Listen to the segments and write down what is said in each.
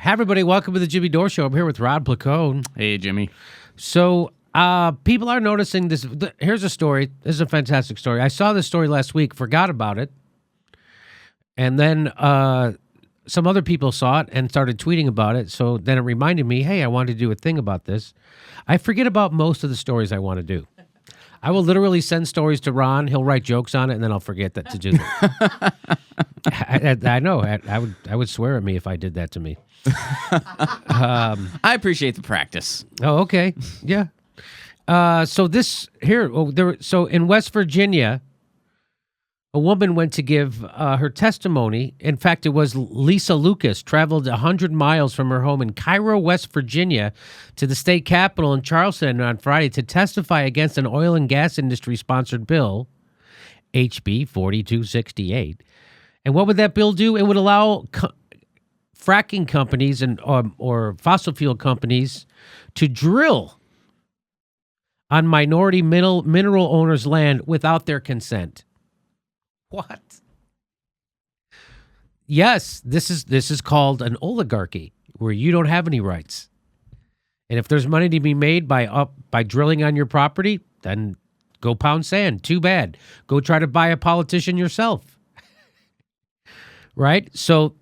Hi, everybody. Welcome to the Jimmy Dore Show. I'm here with Rod Placone. Hey, Jimmy. So people are noticing this. Here's a story. This is a fantastic story. I saw this story last week, forgot about it. And then some other people saw it and started tweeting about it. So then it reminded me, hey, I wanted to do a thing about this. I forget about most of the stories I want to do. I will literally send stories to Ron. He'll write jokes on it, and then I'll forget that to do that. I know. I would swear at me if I did that to me. I appreciate the practice. Oh, okay. Yeah. So this here, so in West Virginia, a woman went to give her testimony. In fact, it was Lisa Lucas, traveled 100 miles from her home in Cairo, West Virginia, to the state capitol in Charleston on Friday to testify against an oil and gas industry-sponsored bill, HB 4268. And what would that bill do? It would allow fracking companies and or fossil fuel companies to drill on minority mineral owners' land without their consent. What? Yes, this is called an oligarchy, where you don't have any rights. And if there's money to be made by drilling on your property, then go pound sand. Too bad. Go try to buy a politician yourself. Right? So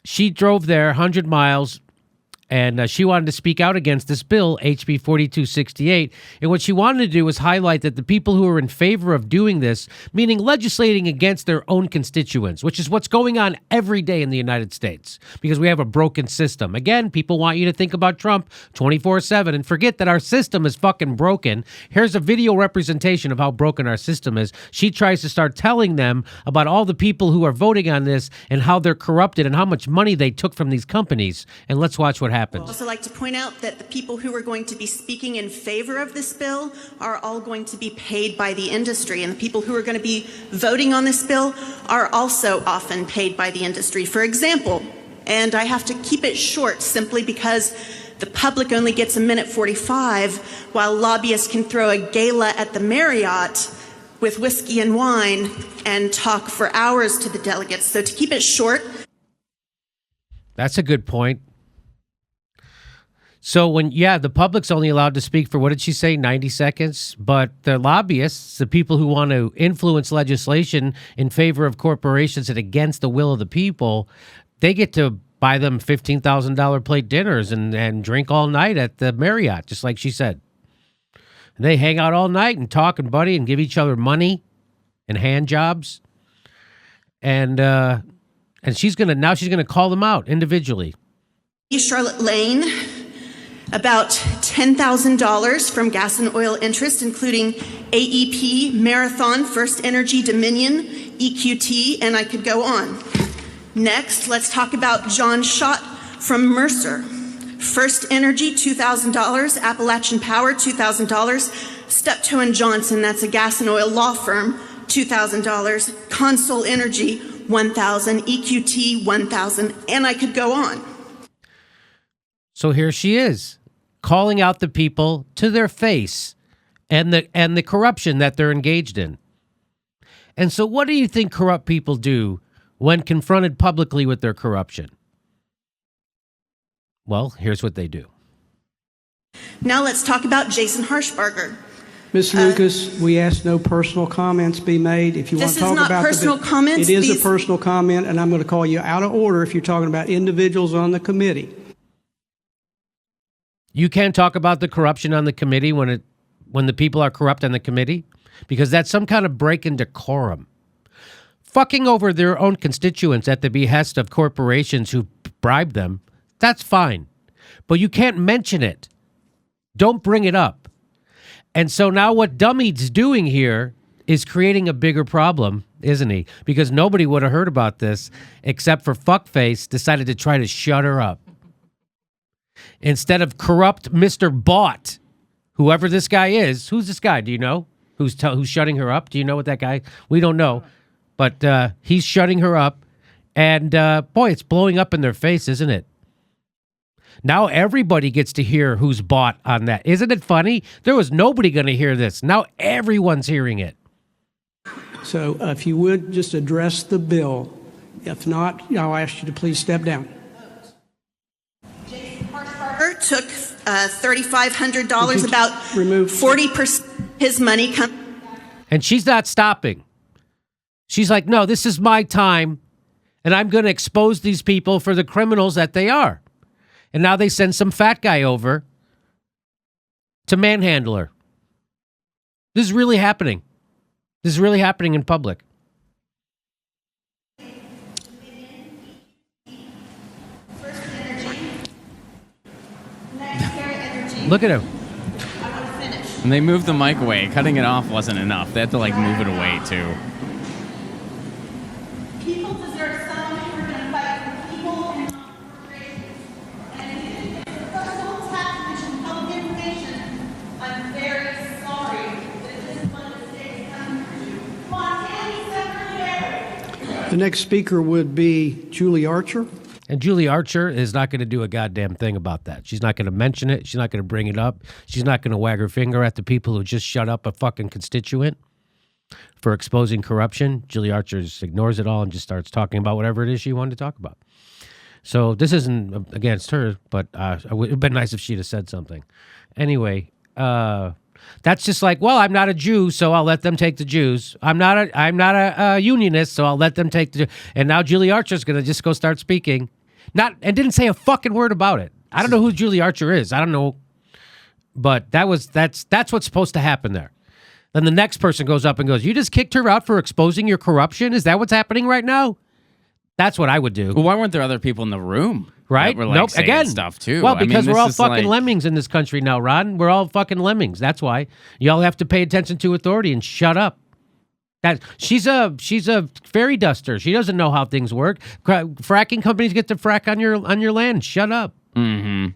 she drove there 100 miles, and she wanted to speak out against this bill, HB 4268. And what she wanted to do was highlight that the people who are in favor of doing this, meaning legislating against their own constituents, which is what's going on every day in the United States, because we have a broken system. Again, people want you to think about Trump 24/7 and forget that our system is fucking broken. Here's a video representation of how broken our system is. She tries to start telling them about all the people who are voting on this and how they're corrupted and how much money they took from these companies. And let's watch what happens. I'd also like to point out that the people who are going to be speaking in favor of this bill are all going to be paid by the industry, and the people who are going to be voting on this bill are also often paid by the industry. For example, and I have to keep it short simply because the public only gets 1:45, while lobbyists can throw a gala at the Marriott with whiskey and wine and talk for hours to the delegates. So to keep it short. That's a good point. So the public's only allowed to speak for, what did she say, 90 seconds? But the lobbyists, the people who want to influence legislation in favor of corporations and against the will of the people, they get to buy them $15,000 plate dinners and drink all night at the Marriott, just like she said. And they hang out all night and talk and buddy and give each other money and hand jobs. And she's gonna call them out individually. Charlotte Lane, about $10,000 from gas and oil interests, including AEP, Marathon, First Energy, Dominion, EQT, and I could go on. Next, let's talk about John Schott from Mercer. First Energy, $2,000, Appalachian Power, $2,000, Steptoe & Johnson, that's a gas and oil law firm, $2,000, Consol Energy, $1,000, EQT, $1,000, and I could go on. So here she is, calling out the people to their face and the corruption that they're engaged in. And so what do you think corrupt people do when confronted publicly with their corruption? Well, here's what they do. Now let's talk about Jason Harshbarger. Ms. Lucas, we ask no personal comments be made. If you want to talk about this is not personal comments. it is a personal comment, and I'm going to call you out of order if you're talking about individuals on the committee. You can't talk about the corruption on the committee when the people are corrupt on the committee, because that's some kind of break in decorum. Fucking over their own constituents at the behest of corporations who bribe them, that's fine. But you can't mention it. Don't bring it up. And so now what Dummy's doing here is creating a bigger problem, isn't he? Because nobody would have heard about this except for Fuckface decided to try to shut her up. Instead of corrupt Mr. Bought, whoever this guy is. Who's this guy? Do you know? Who's shutting her up? Do you know what that guy? We don't know. But he's shutting her up. And boy, it's blowing up in their face, isn't it? Now everybody gets to hear who's bought on that. Isn't it funny? There was nobody going to hear this. Now everyone's hearing it. So if you would just address the bill. If not, I'll ask you to please step down. took $3,500, about remove 40% his money comes. And she's not stopping. She's like, no, this is my time, and I'm going to expose these people for the criminals that they are. And now they send some fat guy over to manhandle her. This is really happening. This is really happening in public. Look at him. And they moved the mic away. Cutting it off wasn't enough. They had to like move it away too. People deserve someone who are going to fight for people and not corporations. And if you think it's a personal tax commission public information, I'm very sorry that this is one of the states coming for you. Come on, Tammy, Secretary. The next speaker would be Julie Archer. And Julie Archer is not going to do a goddamn thing about that. She's not going to mention it. She's not going to bring it up. She's not going to wag her finger at the people who just shut up a fucking constituent for exposing corruption. Julie Archer just ignores it all and just starts talking about whatever it is she wanted to talk about. So this isn't against her, but it would have been nice if she'd have said something. Anyway, that's just like, well, I'm not a Jew, so I'll let them take the Jews. I'm not a unionist, so I'll let them take the. And now Julie Archer's going to just go start speaking. And didn't say a fucking word about it. I don't know who Julie Archer is. I don't know. But that's what's supposed to happen there. Then the next person goes up and goes, you just kicked her out for exposing your corruption? Is that what's happening right now? That's what I would do. Well, why weren't there other people in the room? Right? That were, like, Nope. saying Again. stuff too. Well, I mean, because we're this all is fucking like- lemmings in this country now, Ron. We're all fucking lemmings. That's why. Y'all have to pay attention to authority and shut up. She's a fairy duster. She doesn't know how things work. Fracking companies get to frack on your land. Shut up. Mm-hmm.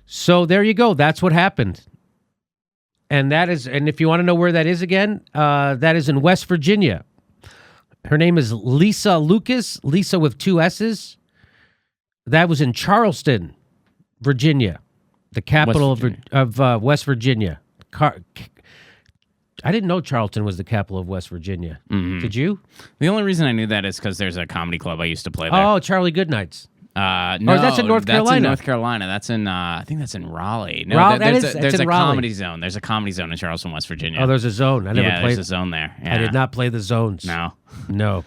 So there you go. That's what happened. And if you want to know where that is again, that is in West Virginia. Her name is Lisa Lucas, Lisa with 2 S's. That was in Charleston, Virginia, the capital of West Virginia. I didn't know Charleston was the capital of West Virginia. Mm-hmm. Did you? The only reason I knew that is because there's a comedy club I used to play there. Oh, Charlie Goodnights. No, that's in North Carolina. That's in North Carolina. That's in, I think that's in Raleigh. No, That's there's in a Raleigh. comedy zone. There's a comedy zone in Charleston, West Virginia. Oh, there's a zone. I never yeah, played. there's a zone there. Yeah. I did not play the zones. No. No.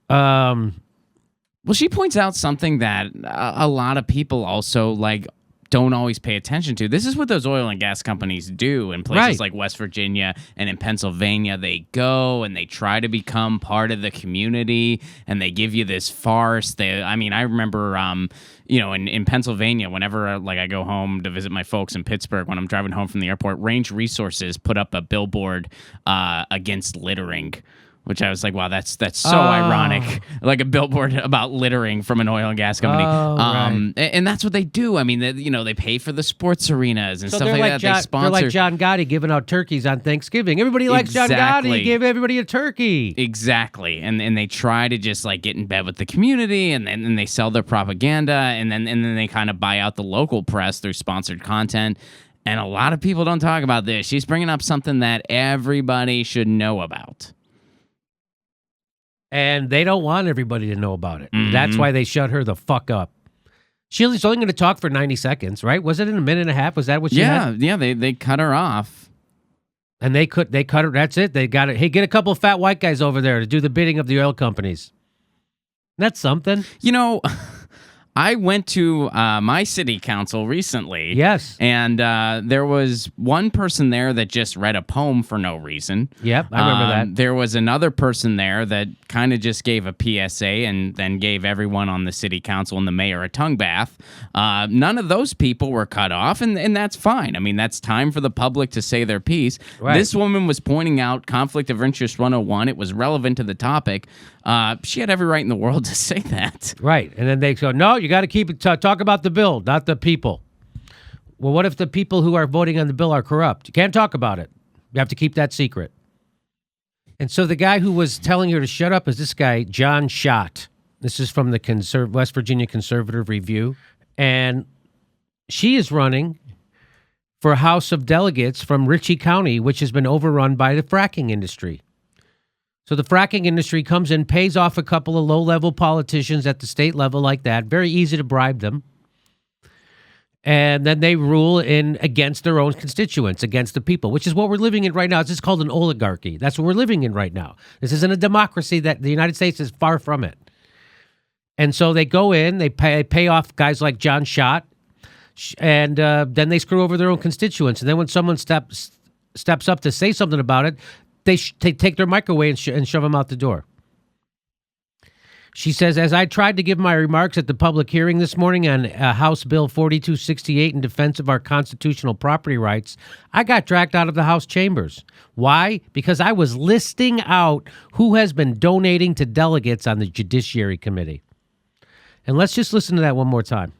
Well, she points out something that a lot of people also like don't always pay attention to. This is what those oil and gas companies do in places Right. like West Virginia and in Pennsylvania. They go and they try to become part of the community, and they give you this farce. I remember, in Pennsylvania, whenever I go home to visit my folks in Pittsburgh, when I'm driving home from the airport, Range Resources put up a billboard against littering. Which I was like, wow, that's so ironic. Like a billboard about littering from an oil and gas company. Right. And that's what they do. I mean, they pay for the sports arenas and So stuff they're like that. They sponsor. They're like John Gotti giving out turkeys on Thanksgiving. Everybody likes John Exactly. Gotti. Give everybody a turkey. Exactly. And they try to just like get in bed with the community, and then they sell their propaganda, and then they kind of buy out the local press through sponsored content. And a lot of people don't talk about this. She's bringing up something that everybody should know about. And they don't want everybody to know about it. Mm-hmm. That's why they shut her the fuck up. She was only going to talk for 90 seconds, right? Was it in a minute and a half? Was that what she had? Yeah, they cut her off. And they cut her. That's it. They got it. Hey, get a couple of fat white guys over there to do the bidding of the oil companies. That's something. I went to my city council recently. Yes. And there was one person there that just read a poem for no reason. Yep, I remember that. There was another person there that kind of just gave a PSA and then gave everyone on the city council and the mayor a tongue bath. None of those people were cut off, and that's fine. I mean, that's time for the public to say their piece. Right. This woman was pointing out Conflict of Interest 101. It was relevant to the topic. She had every right in the world to say that. Right. And then they go, no, you got to keep it. Talk about the bill, not the people. Well, what if the people who are voting on the bill are corrupt? You can't talk about it. You have to keep that secret. And so the guy who was telling her to shut up is this guy, John Schott. This is from the West Virginia Conservative Review. And she is running for House of Delegates from Ritchie County, which has been overrun by the fracking industry. So the fracking industry comes in, pays off a couple of low-level politicians at the state level like that. Very easy to bribe them. And then they rule in against their own constituents, against the people, which is what we're living in right now. It's just called an oligarchy. That's what we're living in right now. This isn't a democracy. That the United States is far from it. And so they go in, they pay off guys like John Schott, and then they screw over their own constituents. And then when someone steps up to say something about it, they take their mic away and shove them out the door. She says, as I tried to give my remarks at the public hearing this morning on House Bill 4268 in defense of our constitutional property rights, I got dragged out of the House chambers. Why? Because I was listing out who has been donating to delegates on the Judiciary Committee. And let's just listen to that one more time.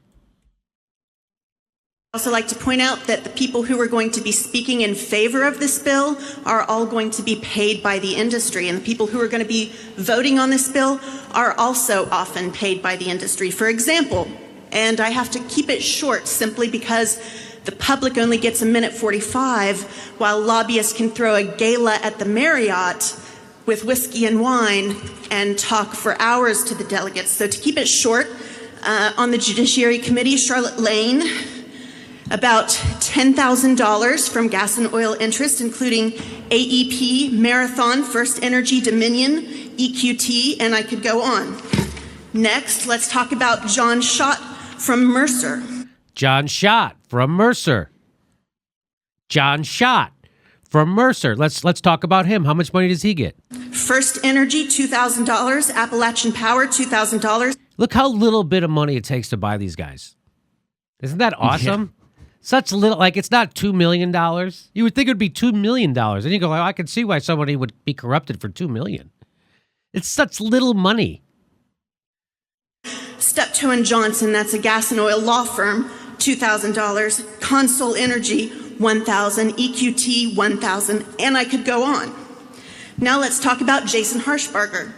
I'd also like to point out that the people who are going to be speaking in favor of this bill are all going to be paid by the industry, and the people who are going to be voting on this bill are also often paid by the industry. For example, and I have to keep it short simply because the public only gets a minute 45, while lobbyists can throw a gala at the Marriott with whiskey and wine and talk for hours to the delegates. So to keep it short, on the Judiciary Committee, Charlotte Lane, about $10,000 from gas and oil interest, including AEP, Marathon, First Energy, Dominion, EQT, and I could go on. Next, let's talk about John Schott from Mercer. John Schott from Mercer. John Schott from Mercer. Let's talk about him. How much money does he get? First Energy, $2,000. Appalachian Power, $2,000. Look how little bit of money it takes to buy these guys. Isn't that awesome? Yeah. Such little, like it's not $2 million. You would think it would be $2 million. And you go, oh, I can see why somebody would be corrupted for $2 million. It's such little money. Steptoe & Johnson, that's a gas and oil law firm, $2,000. Consol Energy, $1,000. EQT, $1,000. And I could go on. Now let's talk about Jason Harshbarger.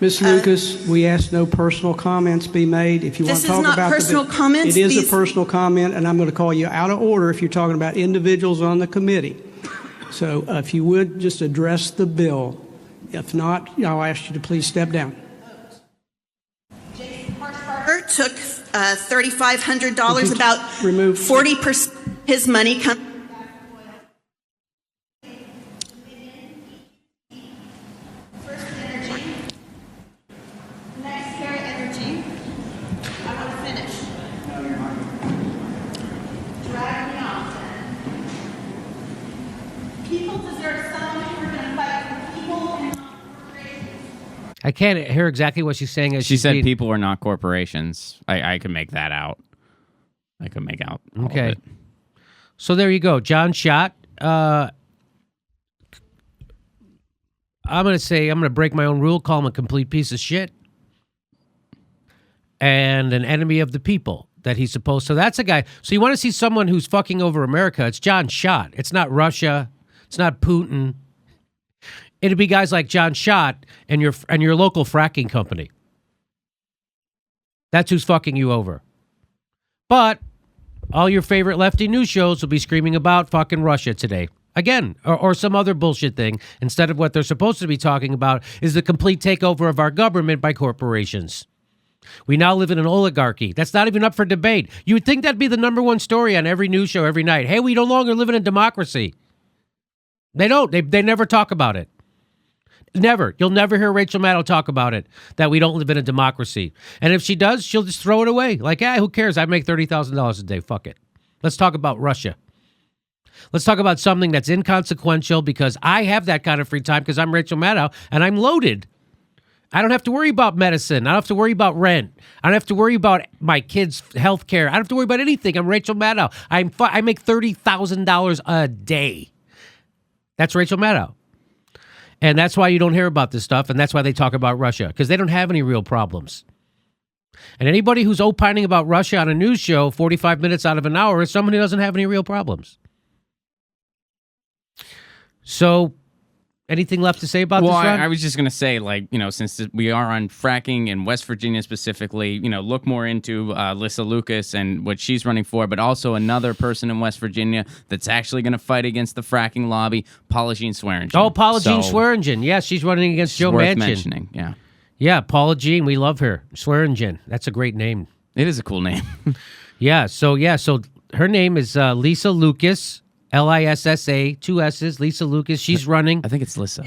Ms. Lucas, we ask no personal comments be made. If you want to talk about this is not personal comments. It is a personal comment, and I'm going to call you out of order if you're talking about individuals on the committee. So if you would just address the bill. If not, I'll ask you to please step down. Jason Harshbarger took $3,500, about 40% of his money comes. I can't hear exactly what she's saying. As she said people are not corporations. I could make that out. I could make out all of it. So there you go. John Schott. I'm going to break my own rule, call him a complete piece of shit. And an enemy of the people that he's supposed to. So that's a guy. So you want to see someone who's fucking over America. It's John Schott. It's not Russia. It's not Putin. It'd be guys like John Schott and your local fracking company. That's who's fucking you over. But all your favorite lefty news shows will be screaming about fucking Russia today. Again, or some other bullshit thing. Instead of what they're supposed to be talking about is the complete takeover of our government by corporations. We now live in an oligarchy. That's not even up for debate. You would think that'd be the number one story on every news show every night. Hey, we no longer live in a democracy. They don't. They never talk about it. Never. You'll never hear Rachel Maddow talk about it, that we don't live in a democracy. And if she does, she'll just throw it away. Like, who cares? I make $30,000 a day. Fuck it. Let's talk about Russia. Let's talk about something that's inconsequential because I have that kind of free time because I'm Rachel Maddow and I'm loaded. I don't have to worry about medicine. I don't have to worry about rent. I don't have to worry about my kids' health care. I don't have to worry about anything. I'm Rachel Maddow. I make $30,000 a day. That's Rachel Maddow. And that's why you don't hear about this stuff, and that's why they talk about Russia, because they don't have any real problems. And anybody who's opining about Russia on a news show 45 minutes out of an hour is someone who doesn't have any real problems. So Anything left to say about Well, this, Ron? I was just going to say, like, since we are on fracking in West Virginia specifically, look more into Lissa Lucas and what she's running for, but also another person in West Virginia that's actually going to fight against the fracking lobby, Paula Jean Swearingen. Oh, Paula Jean Swearingen. Yeah, she's running against Joe worth Manchin. mentioning, yeah. Yeah, Paula Jean. We love her. Swearingen. That's a great name. It is a cool name. So her name is Lissa Lucas, Lissa, 2 S's, Lissa Lucas. She's running. I think it's Lissa.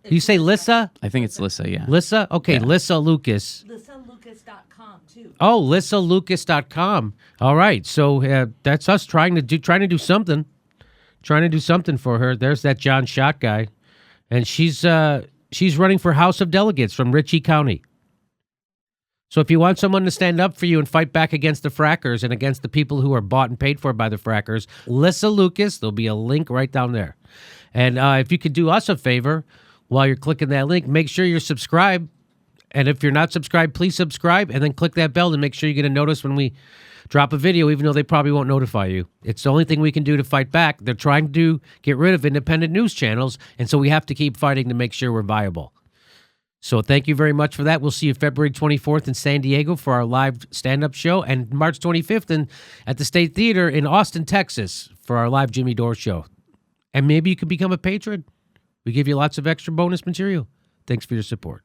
You say Lissa? I think it's Lissa, yeah. Lissa? Okay, Yeah. Lissa Lucas. LissaLucas.com too. Oh, LissaLucas.com. All right, so that's us trying to do something. Trying to do something for her. There's that John Schott guy. And she's running for House of Delegates from Ritchie County. So if you want someone to stand up for you and fight back against the frackers and against the people who are bought and paid for by the frackers, Lissa Lucas, there'll be a link right down there. And if you could do us a favor while you're clicking that link, make sure you're subscribed. And if you're not subscribed, please subscribe and then click that bell to make sure you get a notice when we drop a video, even though they probably won't notify you. It's the only thing we can do to fight back. They're trying to get rid of independent news channels, and so we have to keep fighting to make sure we're viable. So thank you very much for that. We'll see you February 24th in San Diego for our live stand-up show, and March 25th at the State Theater in Austin, Texas for our live Jimmy Dore show. And maybe you could become a patron. We give you lots of extra bonus material. Thanks for your support.